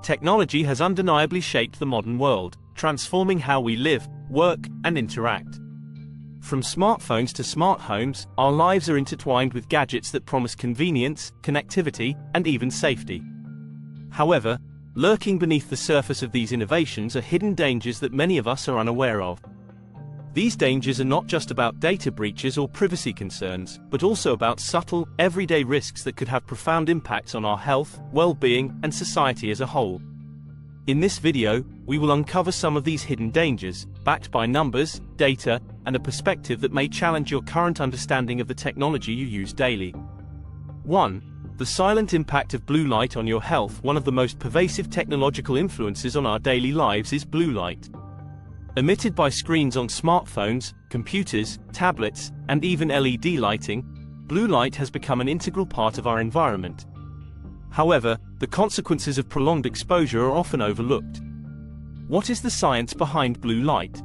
Technology has undeniably shaped the modern world, transforming how we live, work, and interact. From smartphones to smart homes, our lives are intertwined with gadgets that promise convenience, connectivity, and even safety. However, lurking beneath the surface of these innovations are hidden dangers that many of us are unaware of. These dangers are not just about data breaches or privacy concerns, but also about subtle, everyday risks that could have profound impacts on our health, well-being, and society as a whole. In this video, we will uncover some of these hidden dangers, backed by numbers, data, and a perspective that may challenge your current understanding of the technology you use daily. 1. The silent impact of blue light on your health. One of the most pervasive technological influences on our daily lives is blue light. Emitted by screens on smartphones, computers, tablets, and even LED lighting, blue light has become an integral part of our environment. However, the consequences of prolonged exposure are often overlooked. What is the science behind blue light?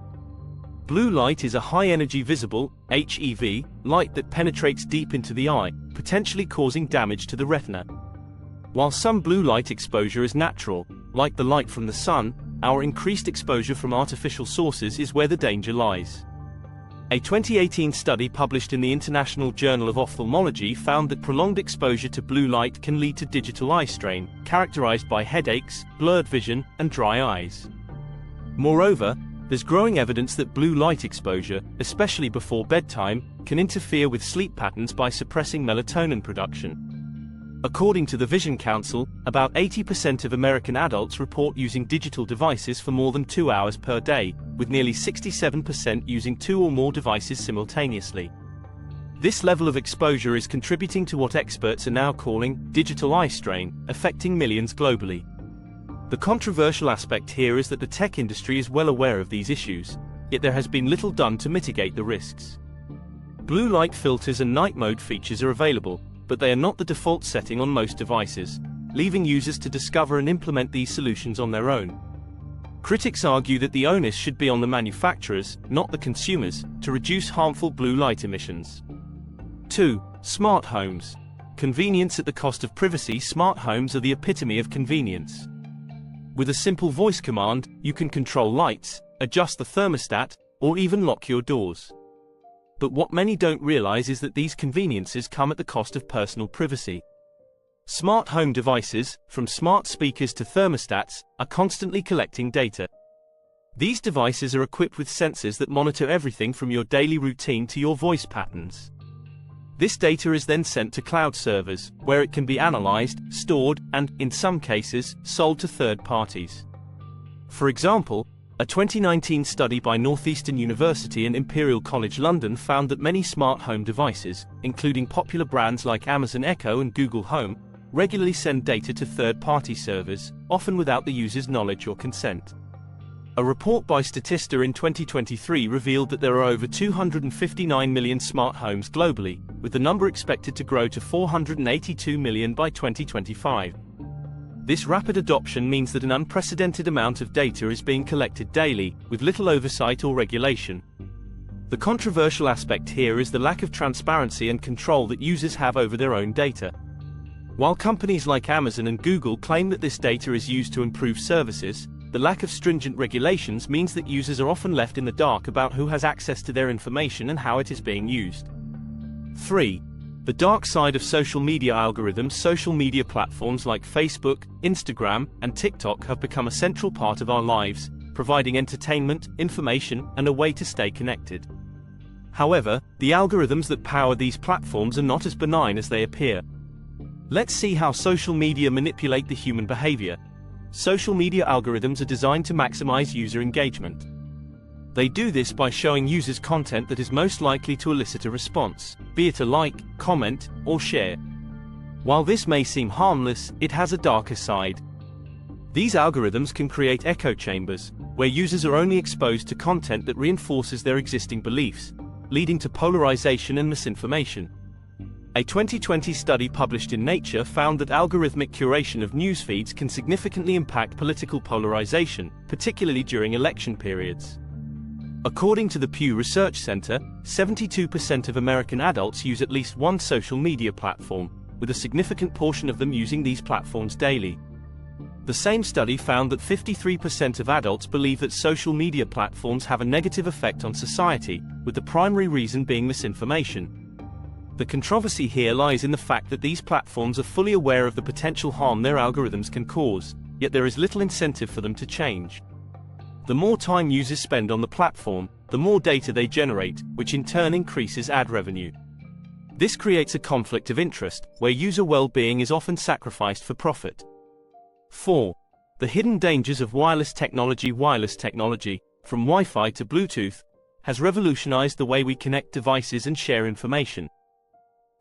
Blue light is a high-energy visible, HEV, light that penetrates deep into the eye, potentially causing damage to the retina. While some blue light exposure is natural, like the light from the sun, our increased exposure from artificial sources is where the danger lies. A 2018 study published in the International Journal of Ophthalmology found that prolonged exposure to blue light can lead to digital eye strain, characterized by headaches, blurred vision, and dry eyes. Moreover, there's growing evidence that blue light exposure, especially before bedtime, can interfere with sleep patterns by suppressing melatonin production. According to the Vision Council, about 80% of American adults report using digital devices for more than 2 hours per day, with nearly 67% using 2 or more devices simultaneously. This level of exposure is contributing to what experts are now calling digital eye strain, affecting millions globally. The controversial aspect here is that the tech industry is well aware of these issues, yet there has been little done to mitigate the risks. Blue light filters and night mode features are available, but they are not the default setting on most devices, leaving users to discover and implement these solutions on their own. Critics argue that the onus should be on the manufacturers, not the consumers, to reduce harmful blue light emissions. 2. Smart homes. Convenience at the cost of privacy. Smart homes are the epitome of convenience. With a simple voice command, you can control lights, adjust the thermostat, or even lock your doors. But what many don't realize is that these conveniences come at the cost of personal privacy. Smart home devices, from smart speakers to thermostats, are constantly collecting data. These devices are equipped with sensors that monitor everything from your daily routine to your voice patterns. This data is then sent to cloud servers, where it can be analyzed, stored, and, in some cases, sold to third parties. For example, a 2019 study by Northeastern University and Imperial College London found that many smart home devices, including popular brands like Amazon Echo and Google Home, regularly send data to third-party servers, often without the user's knowledge or consent. A report by Statista in 2023 revealed that there are over 259 million smart homes globally, with the number expected to grow to 482 million by 2025. This rapid adoption means that an unprecedented amount of data is being collected daily, with little oversight or regulation. The controversial aspect here is the lack of transparency and control that users have over their own data. While companies like Amazon and Google claim that this data is used to improve services, the lack of stringent regulations means that users are often left in the dark about who has access to their information and how it is being used. 3. The dark side of social media algorithms. Social media platforms like Facebook, Instagram, and TikTok have become a central part of our lives, providing entertainment, information, and a way to stay connected. However, the algorithms that power these platforms are not as benign as they appear. Let's see how social media manipulate the human behavior. Social media algorithms are designed to maximize user engagement. They do this by showing users content that is most likely to elicit a response, be it a like, comment, or share. While this may seem harmless, it has a darker side. These algorithms can create echo chambers, where users are only exposed to content that reinforces their existing beliefs, leading to polarization and misinformation. A 2020 study published in Nature found that algorithmic curation of news feeds can significantly impact political polarization, particularly during election periods. According to the Pew Research Center, 72% of American adults use at least one social media platform, with a significant portion of them using these platforms daily. The same study found that 53% of adults believe that social media platforms have a negative effect on society, with the primary reason being misinformation. The controversy here lies in the fact that these platforms are fully aware of the potential harm their algorithms can cause, yet there is little incentive for them to change. The more time users spend on the platform, the more data they generate, which in turn increases ad revenue. This creates a conflict of interest, where user well-being is often sacrificed for profit. 4. The hidden dangers of wireless technology. Wireless technology, from Wi-Fi to Bluetooth, has revolutionized the way we connect devices and share information.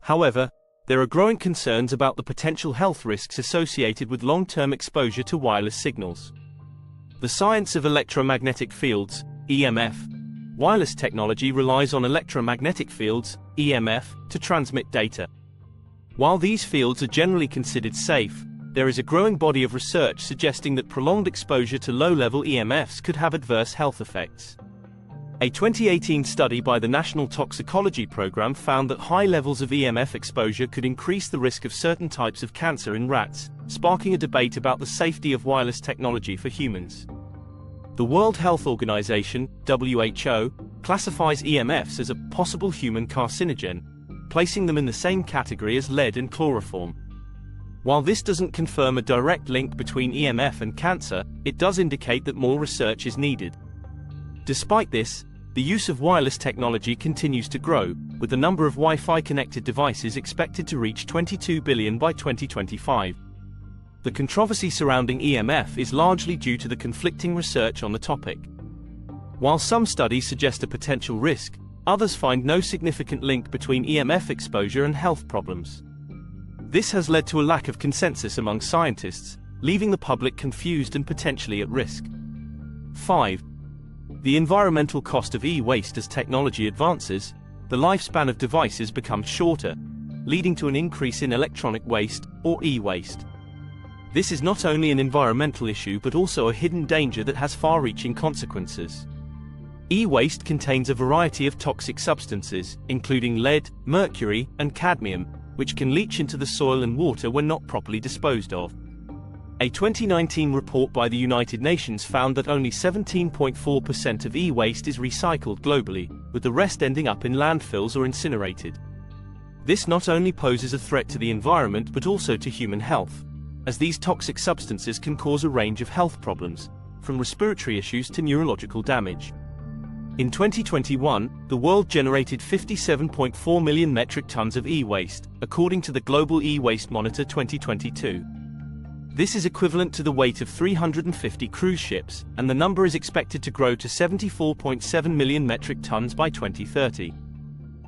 However, there are growing concerns about the potential health risks associated with long-term exposure to wireless signals. The science of electromagnetic fields, EMF. Wireless technology relies on electromagnetic fields, EMF, to transmit data. While these fields are generally considered safe, there is a growing body of research suggesting that prolonged exposure to low-level EMFs could have adverse health effects. A 2018 study by the National Toxicology Program found that high levels of EMF exposure could increase the risk of certain types of cancer in rats, sparking a debate about the safety of wireless technology for humans. The World Health Organization, WHO, classifies EMFs as a possible human carcinogen, placing them in the same category as lead and chloroform. While this doesn't confirm a direct link between EMF and cancer, it does indicate that more research is needed. Despite this, the use of wireless technology continues to grow, with the number of Wi-Fi connected devices expected to reach 22 billion by 2025. The controversy surrounding EMF is largely due to the conflicting research on the topic. While some studies suggest a potential risk, others find no significant link between EMF exposure and health problems. This has led to a lack of consensus among scientists, leaving the public confused and potentially at risk. 5. The environmental cost of e-waste. As technology advances, the lifespan of devices becomes shorter, leading to an increase in electronic waste, or e-waste. This is not only an environmental issue but also a hidden danger that has far-reaching consequences. E-waste contains a variety of toxic substances, including lead, mercury, and cadmium, which can leach into the soil and water when not properly disposed of. A 2019 report by the United Nations found that only 17.4% of e-waste is recycled globally, with the rest ending up in landfills or incinerated. This not only poses a threat to the environment but also to human health, as these toxic substances can cause a range of health problems, from respiratory issues to neurological damage. In 2021, the world generated 57.4 million metric tons of e-waste, according to the Global E-Waste Monitor 2022. This is equivalent to the weight of 350 cruise ships, and the number is expected to grow to 74.7 million metric tons by 2030.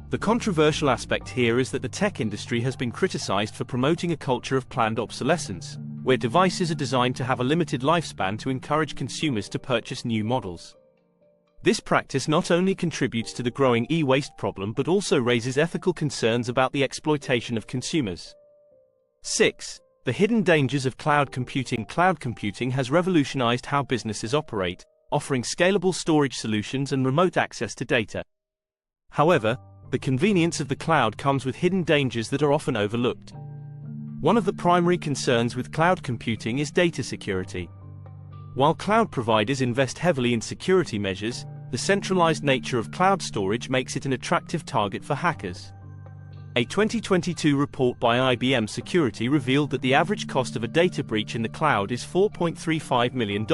The controversial aspect here is that the tech industry has been criticized for promoting a culture of planned obsolescence, where devices are designed to have a limited lifespan to encourage consumers to purchase new models. This practice not only contributes to the growing e-waste problem but also raises ethical concerns about the exploitation of consumers. 6. The hidden dangers of cloud computing. Cloud computing has revolutionized how businesses operate, offering scalable storage solutions and remote access to data. However, the convenience of the cloud comes with hidden dangers that are often overlooked. One of the primary concerns with cloud computing is data security. While cloud providers invest heavily in security measures, the centralized nature of cloud storage makes it an attractive target for hackers. A 2022 report by IBM Security revealed that the average cost of a data breach in the cloud is $4.35 million,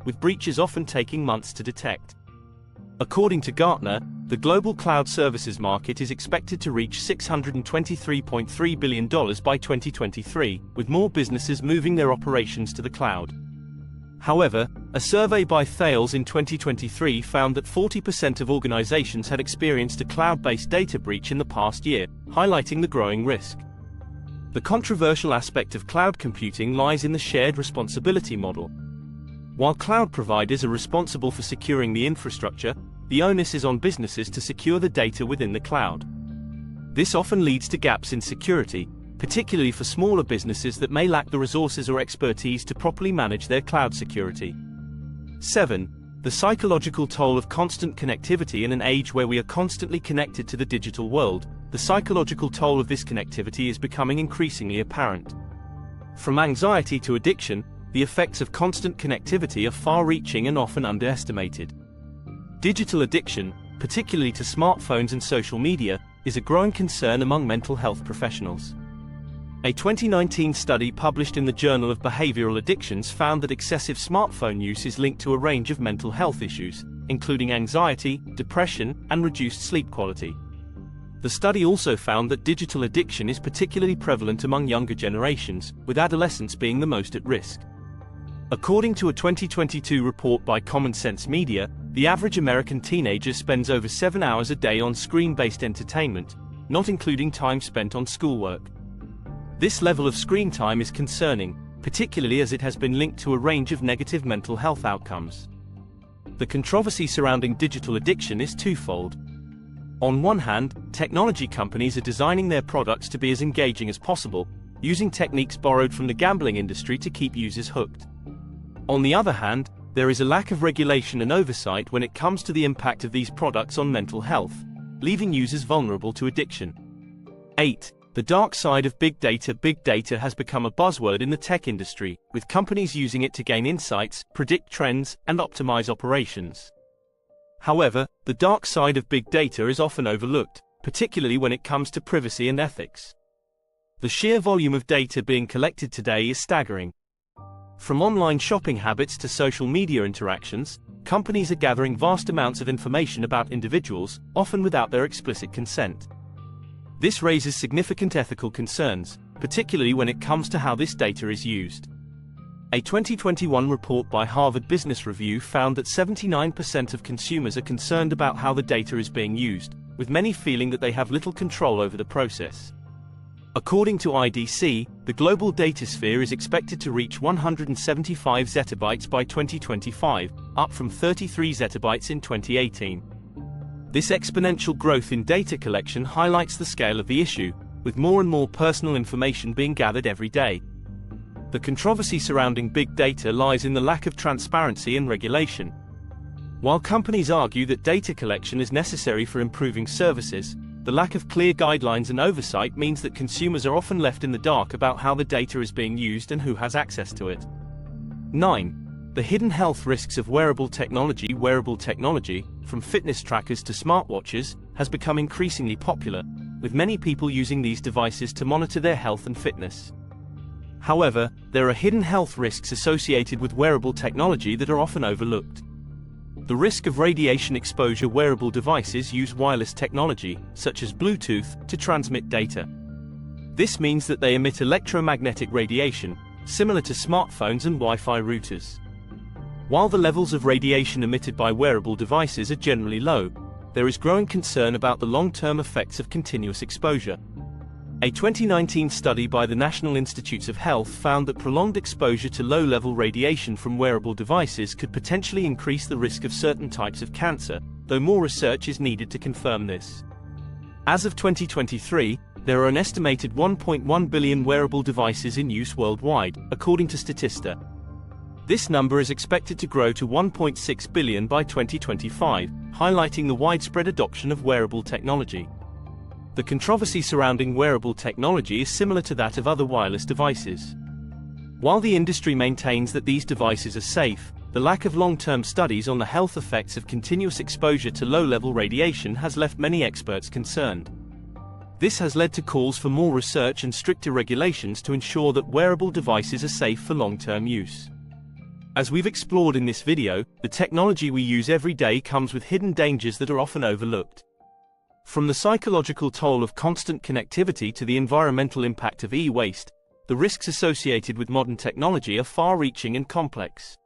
with breaches often taking months to detect. According to Gartner, the global cloud services market is expected to reach $623.3 billion by 2023, with more businesses moving their operations to the cloud. However, a survey by Thales in 2023 found that 40% of organizations had experienced a cloud-based data breach in the past year, highlighting the growing risk. The controversial aspect of cloud computing lies in the shared responsibility model. While cloud providers are responsible for securing the infrastructure, the onus is on businesses to secure the data within the cloud. This often leads to gaps in security, particularly for smaller businesses that may lack the resources or expertise to properly manage their cloud security. 7. The psychological toll of constant connectivity. In an age where we are constantly connected to the digital world, the psychological toll of this connectivity is becoming increasingly apparent. From anxiety to addiction, the effects of constant connectivity are far-reaching and often underestimated. Digital addiction, particularly to smartphones and social media, is a growing concern among mental health professionals. A 2019 study published in the Journal of Behavioral Addictions found that excessive smartphone use is linked to a range of mental health issues, including anxiety, depression, and reduced sleep quality. The study also found that digital addiction is particularly prevalent among younger generations, with adolescents being the most at risk. According to a 2022 report by Common Sense Media, the average American teenager spends over 7 hours a day on screen-based entertainment, not including time spent on schoolwork. This level of screen time is concerning, particularly as it has been linked to a range of negative mental health outcomes. The controversy surrounding digital addiction is twofold. On one hand, technology companies are designing their products to be as engaging as possible, using techniques borrowed from the gambling industry to keep users hooked. On the other hand, there is a lack of regulation and oversight when it comes to the impact of these products on mental health, leaving users vulnerable to addiction. 8. The dark side of big data. Big data has become a buzzword in the tech industry, with companies using it to gain insights, predict trends, and optimize operations. However, the dark side of big data is often overlooked, particularly when it comes to privacy and ethics. The sheer volume of data being collected today is staggering. From online shopping habits to social media interactions, companies are gathering vast amounts of information about individuals, often without their explicit consent. This raises significant ethical concerns, particularly when it comes to how this data is used. A 2021 report by Harvard Business Review found that 79% of consumers are concerned about how the data is being used, with many feeling that they have little control over the process. According to IDC, the global datasphere is expected to reach 175 zettabytes by 2025, up from 33 zettabytes in 2018. This exponential growth in data collection highlights the scale of the issue, with more and more personal information being gathered every day. The controversy surrounding big data lies in the lack of transparency and regulation. While companies argue that data collection is necessary for improving services, the lack of clear guidelines and oversight means that consumers are often left in the dark about how the data is being used and who has access to it. 9. The hidden health risks of wearable technology. Wearable technology, from fitness trackers to smartwatches, has become increasingly popular, with many people using these devices to monitor their health and fitness. However, there are hidden health risks associated with wearable technology that are often overlooked. The risk of radiation exposure. Wearable devices use wireless technology, such as Bluetooth, to transmit data. This means that they emit electromagnetic radiation, similar to smartphones and Wi-Fi routers. While the levels of radiation emitted by wearable devices are generally low, there is growing concern about the long-term effects of continuous exposure. A 2019 study by the National Institutes of Health found that prolonged exposure to low-level radiation from wearable devices could potentially increase the risk of certain types of cancer, though more research is needed to confirm this. As of 2023, there are an estimated 1.1 billion wearable devices in use worldwide, according to Statista. This number is expected to grow to 1.6 billion by 2025, highlighting the widespread adoption of wearable technology. The controversy surrounding wearable technology is similar to that of other wireless devices. While the industry maintains that these devices are safe, the lack of long-term studies on the health effects of continuous exposure to low-level radiation has left many experts concerned. This has led to calls for more research and stricter regulations to ensure that wearable devices are safe for long-term use. As we've explored in this video, the technology we use every day comes with hidden dangers that are often overlooked. From the psychological toll of constant connectivity to the environmental impact of e-waste, the risks associated with modern technology are far-reaching and complex.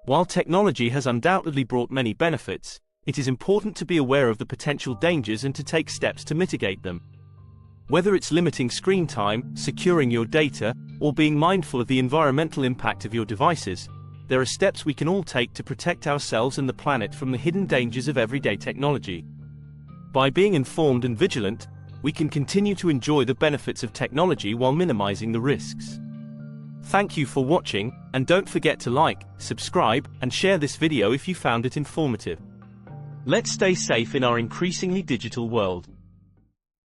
While technology has undoubtedly brought many benefits, it is important to be aware of the potential dangers and to take steps to mitigate them. Whether it's limiting screen time, securing your data, or being mindful of the environmental impact of your devices, there are steps we can all take to protect ourselves and the planet from the hidden dangers of everyday technology. By being informed and vigilant, we can continue to enjoy the benefits of technology while minimizing the risks. Thank you for watching, and don't forget to like, subscribe, and share this video if you found it informative. Let's stay safe in our increasingly digital world.